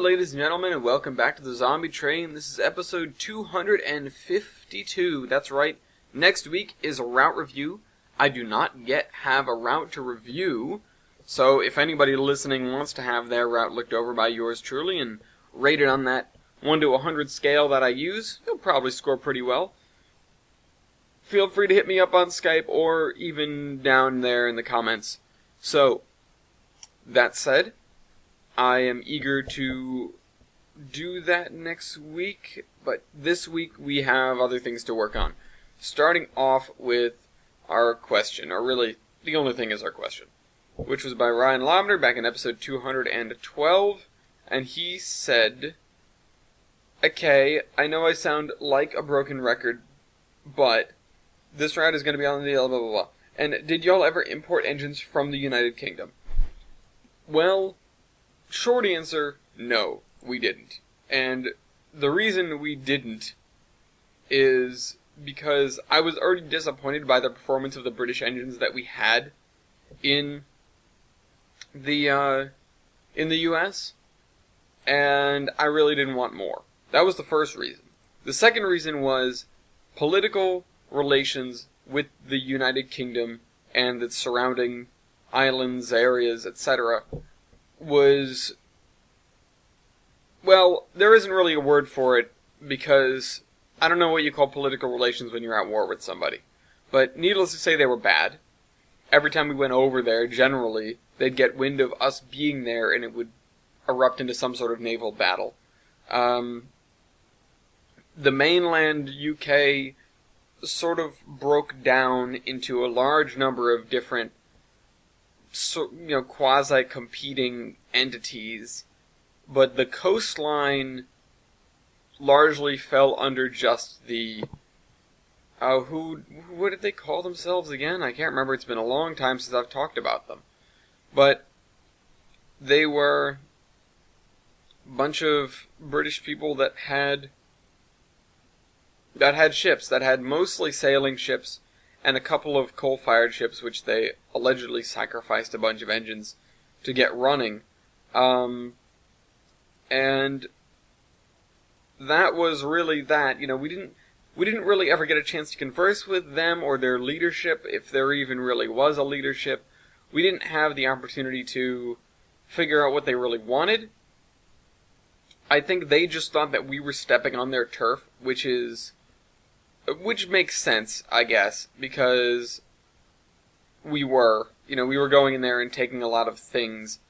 ladies and gentlemen, and welcome back to the Zombie Train. This is episode 252. That's right. Next week is a route review. I do not yet have a route to review, so if anybody listening wants to have their route looked over by yours truly and rated on that 1 to 100 scale that I use, you'll probably score pretty well. Feel free to hit me up on Skype or even down there in the comments. So, that said, I am eager to do that next week, but this week we have other things to work on. Starting off with our question, or really, the only thing is our question, which was by Ryan Lobner back in episode 212, and he said, "Okay, I know I sound like a broken record, but this route is going to be on the blah blah blah. And did y'all ever import engines from the United Kingdom?" Well, short answer, no, we didn't. And the reason we didn't is because I was already disappointed by the performance of the British engines that we had in the US, and I really didn't want more. That was the first reason. The second reason was political relations with the United Kingdom and its surrounding islands, areas, etc. was, well, there isn't really a word for it because I don't know what you call political relations when you're at war with somebody. But needless to say, they were bad. Every time we went over there, generally, they'd get wind of us being there and it would erupt into some sort of naval battle. The mainland UK sort of broke down into a large number of different quasi-competing entities, but the coastline largely fell under just the, what did they call themselves again? I can't remember, it's been a long time since I've talked about them. But they were a bunch of British people that had ships, that had mostly sailing ships, and a couple of coal-fired ships, which they allegedly sacrificed a bunch of engines to get running. And that was really that. You know, we didn't really ever get a chance to converse with them or their leadership, if there even really was a leadership. We didn't have the opportunity to figure out what they really wanted. I think they just thought that we were stepping on their turf, which makes sense, I guess, because we were going in there and taking a lot of things.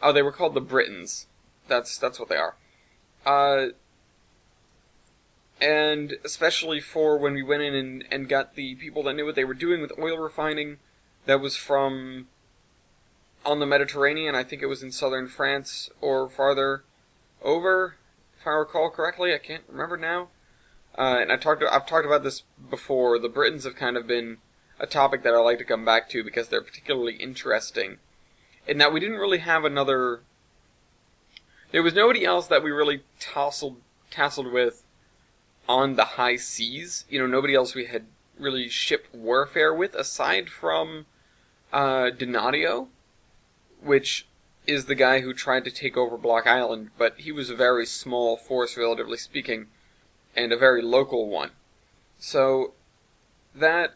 Oh, they were called the Britons. That's what they are. And especially for when we went in and got the people that knew what they were doing with oil refining, that was from on the Mediterranean. I think it was in southern France or farther over, if I recall correctly. I can't remember now. And I've talked about this before. The Britons have kind of been a topic that I like to come back to because they're particularly interesting. In that we didn't really have another. There was nobody else that we really tasseled with on the high seas. You know, nobody else we had really shipped warfare with aside from Donadio, which is the guy who tried to take over Block Island, but he was a very small force, relatively speaking, and a very local one. So that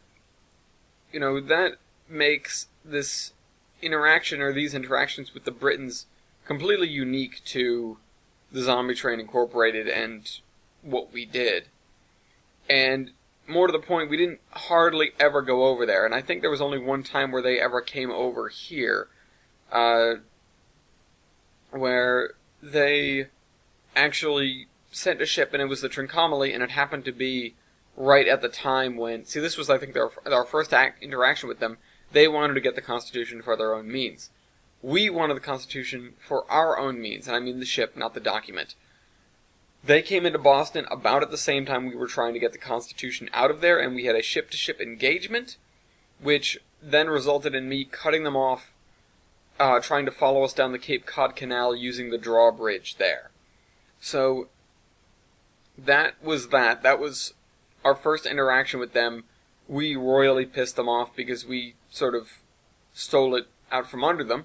makes this interaction, or these interactions with the Britons, completely unique to the Zombie Train Incorporated and what we did. And more to the point, we didn't hardly ever go over there, and I think there was only one time where they ever came over here, where they actually sent a ship, and it was the Trincomalee, and it happened to be right at the time when... See, this was, I think, our first interaction with them. They wanted to get the Constitution for their own means. We wanted the Constitution for our own means, and I mean the ship, not the document. They came into Boston about at the same time we were trying to get the Constitution out of there, and we had a ship-to-ship engagement, which then resulted in me cutting them off, trying to follow us down the Cape Cod Canal using the drawbridge there. So that was that. That was our first interaction with them. We royally pissed them off because we sort of stole it out from under them.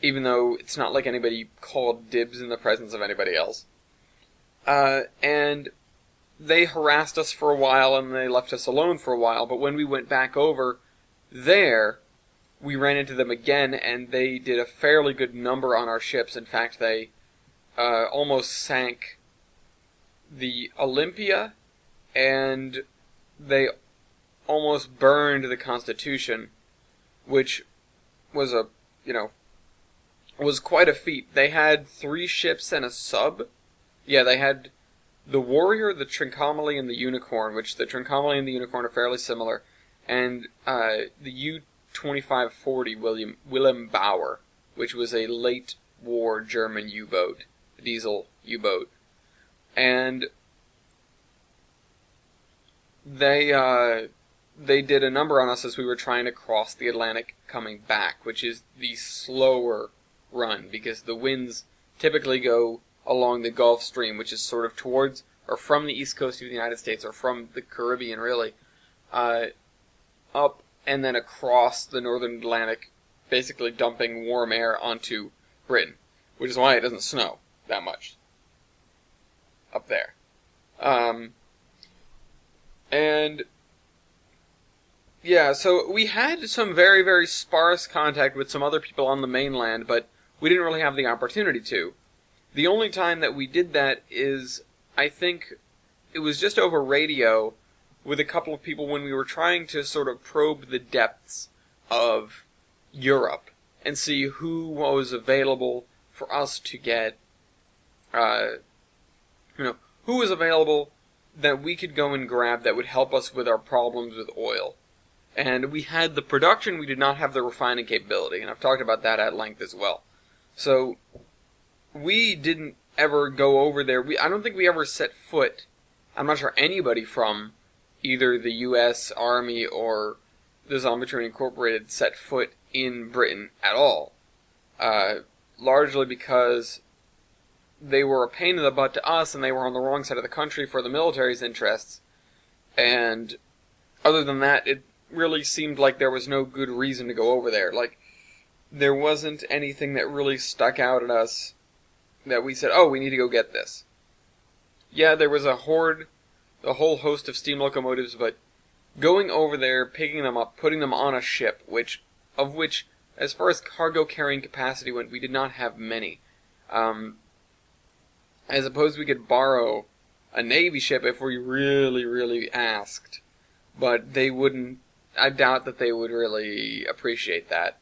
even though it's not like anybody called dibs in the presence of anybody else. And they harassed us for a while, and they left us alone for a while, but when we went back over there, we ran into them again, and they did a fairly good number on our ships. In fact, they almost sank the Olympia, and they almost burned the Constitution, which was was quite a feat. They had 3 ships and a sub. Yeah, they had the Warrior, the Trincomalee, and the Unicorn, which the Trincomalee and the Unicorn are fairly similar, and the U-2540 Wilhelm Bauer, which was a late war German U-boat, diesel U-boat. And they did a number on us as we were trying to cross the Atlantic coming back, which is the slower run, because the winds typically go along the Gulf Stream, which is sort of towards, or from the east coast of the United States, or from the Caribbean, really, up and then across the northern Atlantic, basically dumping warm air onto Britain, which is why it doesn't snow that much up there. And yeah, so we had some very, very sparse contact with some other people on the mainland, but we didn't really have the opportunity to. The only time that we did that is, I think, it was just over radio with a couple of people when we were trying to sort of probe the depths of Europe and see who was available for us to get, who was available that we could go and grab that would help us with our problems with oil. And we had the production, we did not have the refining capability, and I've talked about that at length as well. So, we didn't ever go over there. I don't think we ever set foot, I'm not sure anybody from either the U.S. Army or the Zombie Incorporated set foot in Britain at all. Largely because they were a pain in the butt to us, and they were on the wrong side of the country for the military's interests. And other than that, it really seemed like there was no good reason to go over there. Like, there wasn't anything that really stuck out at us that we said, oh, we need to go get this. Yeah, there was a whole host of steam locomotives, but going over there, picking them up, putting them on a ship, which, as far as cargo carrying capacity went, we did not have many. I suppose we could borrow a Navy ship if we really, really asked, but they wouldn't. I doubt that they would really appreciate that.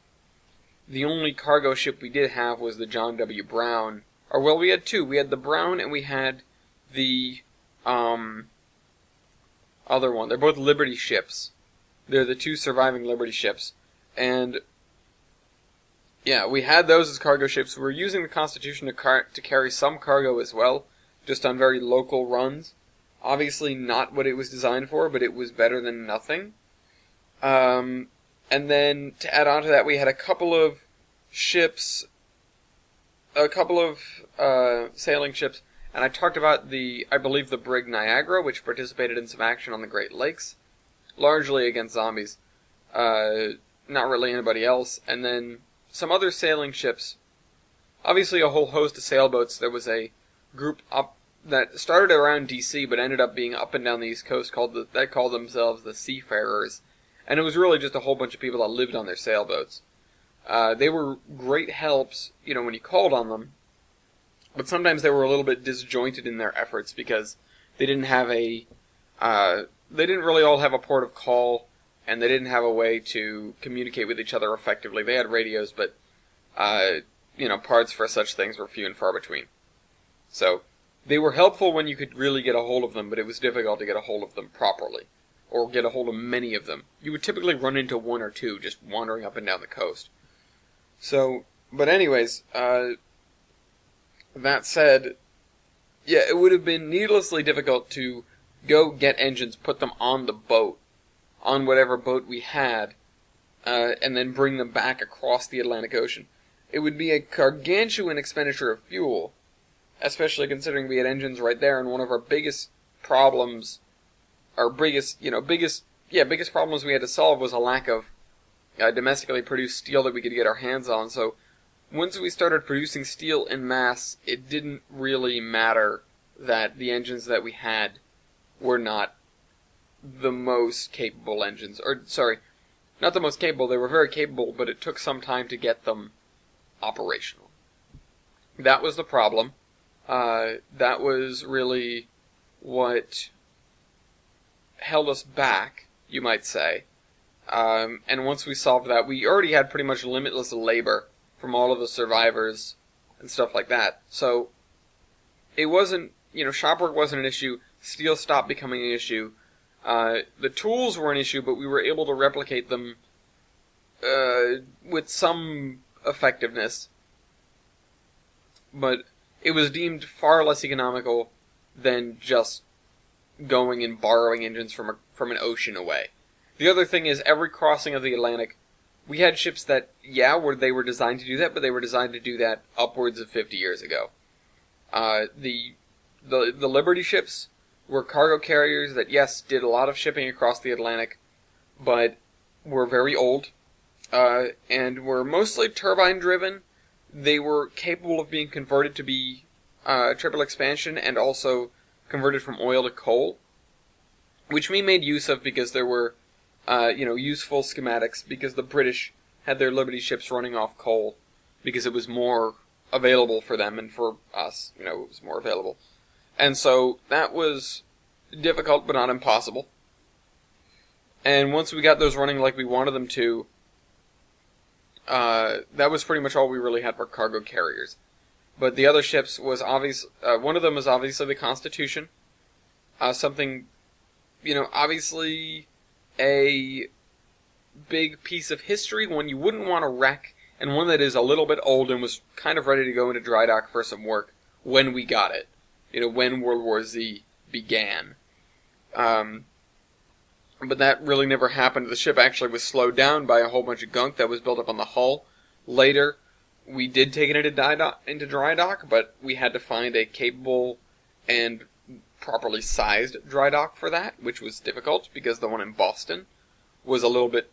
The only cargo ship we did have was the John W. Brown. Or, well, we had 2. We had the Brown and we had the other one. They're both Liberty ships. They're the 2 surviving Liberty ships. And, yeah, we had those as cargo ships. We were using the Constitution to carry some cargo as well, just on very local runs. Obviously not what it was designed for, but it was better than nothing. And then, to add on to that, we had a couple of ships, sailing ships, and I talked about I believe the brig Niagara, which participated in some action on the Great Lakes, largely against zombies, not really anybody else, and then some other sailing ships, obviously a whole host of sailboats. There was a group up that started around D.C., but ended up being up and down the East Coast, that called themselves the Seafarers. And it was really just a whole bunch of people that lived on their sailboats. They were great helps, when you called on them. But sometimes they were a little bit disjointed in their efforts because they didn't have they didn't really all have a port of call, and they didn't have a way to communicate with each other effectively. They had radios, but, parts for such things were few and far between. So, they were helpful when you could really get a hold of them, but it was difficult to get a hold of them properly. Or get a hold of many of them. You would typically run into 1 or 2 just wandering up and down the coast. So, but anyways, that said, yeah, it would have been needlessly difficult to go get engines, put them on the boat, on whatever boat we had, and then bring them back across the Atlantic Ocean. It would be a gargantuan expenditure of fuel, especially considering we had engines right there, and one of our biggest problems, biggest problems we had to solve was a lack of domestically produced steel that we could get our hands on. So once we started producing steel en masse, it didn't really matter that the engines that we had were not the most capable engines. Or, sorry, not the most capable, they were very capable, but it took some time to get them operational. That was the problem. That was really what held us back, you might say. And once we solved that, we already had pretty much limitless labor from all of the survivors and stuff like that. So, it wasn't, shop work wasn't an issue, steel stopped becoming an issue. The tools were an issue, but we were able to replicate them with some effectiveness. But it was deemed far less economical than just going and borrowing engines from an ocean away. The other thing is, every crossing of the Atlantic, we had ships that, they were designed to do that, but they were designed to do that upwards of 50 years ago. The Liberty ships were cargo carriers that, yes, did a lot of shipping across the Atlantic, but were very old, and were mostly turbine-driven. They were capable of being converted to be triple expansion, and also converted from oil to coal, which we made use of because there were, useful schematics, because the British had their Liberty ships running off coal, because it was more available for them, and for us, it was more available. And so, that was difficult, but not impossible. And once we got those running like we wanted them to, that was pretty much all we really had for cargo carriers. But the other ships was obvious. One of them was obviously the Constitution. Something, obviously a big piece of history, one you wouldn't want to wreck, and one that is a little bit old and was kind of ready to go into dry dock for some work when we got it. When World War Z began. But that really never happened. The ship actually was slowed down by a whole bunch of gunk that was built up on the hull. Later, we did take it into dry dock, but we had to find a capable and properly sized dry dock for that, which was difficult because the one in Boston was a little bit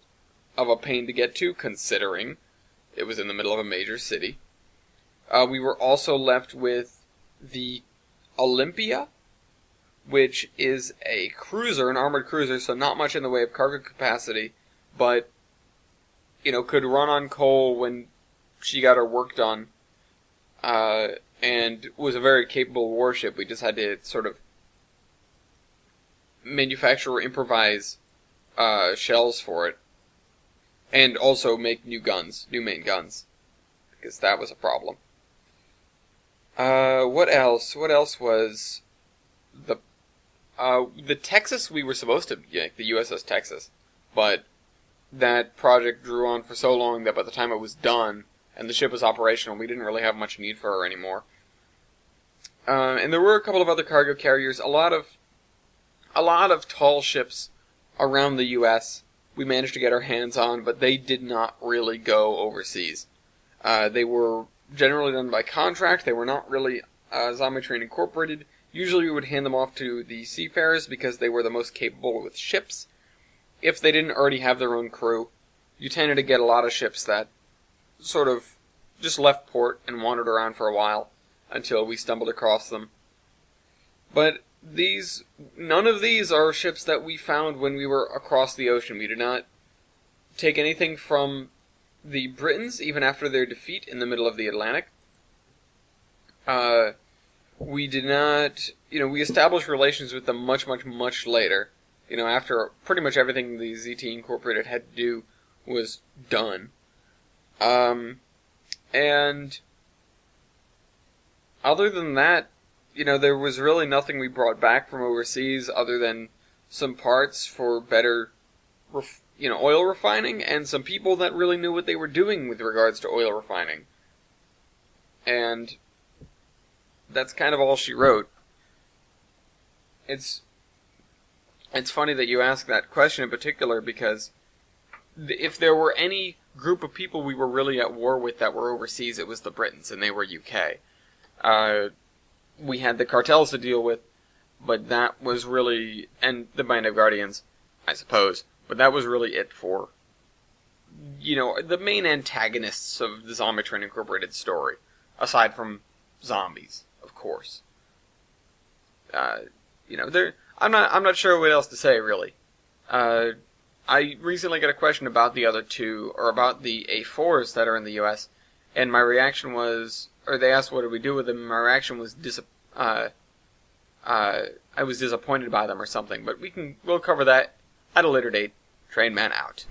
of a pain to get to, considering it was in the middle of a major city. We were also left with the Olympia, which is a cruiser, an armored cruiser, so not much in the way of cargo capacity, but, could run on coal when she got her work done, and was a very capable warship. We just had to sort of manufacture or improvise shells for it, and also make new main guns, because that was a problem. What else? What else was the Texas? We were supposed to get the USS Texas, but that project drew on for so long that by the time it was done and the ship was operational, we didn't really have much need for her anymore. And there were a couple of other cargo carriers, a lot of tall ships around the U.S. we managed to get our hands on, but they did not really go overseas. They were generally done by contract. They were not really Zombie Incorporated. Usually we would hand them off to the seafarers because they were the most capable with ships. If they didn't already have their own crew, you tended to get a lot of ships that sort of just left port and wandered around for a while until we stumbled across them. But none of these are ships that we found when we were across the ocean. We did not take anything from the Britons, even after their defeat in the middle of the Atlantic. We did not, we established relations with them much, much, much later. After pretty much everything the ZT Incorporated had to do was done. And other than that, there was really nothing we brought back from overseas other than some parts for better, oil refining, and some people that really knew what they were doing with regards to oil refining. And that's kind of all she wrote. It's funny that you ask that question in particular, because if there were any group of people we were really at war with that were overseas, it was the Britons, and they were UK. We had the cartels to deal with, but that was really, and the Band of Guardians, I suppose, but that was really it for the main antagonists of the Zombie Train Incorporated story, aside from zombies, of course. I'm not sure what else to say, really. I recently got a question about the other two, or about the A4s that are in the U.S., and my reaction was, or they asked what did we do with them, and my reaction was I was disappointed by them or something, but we'll cover that at a later date. Train Man out.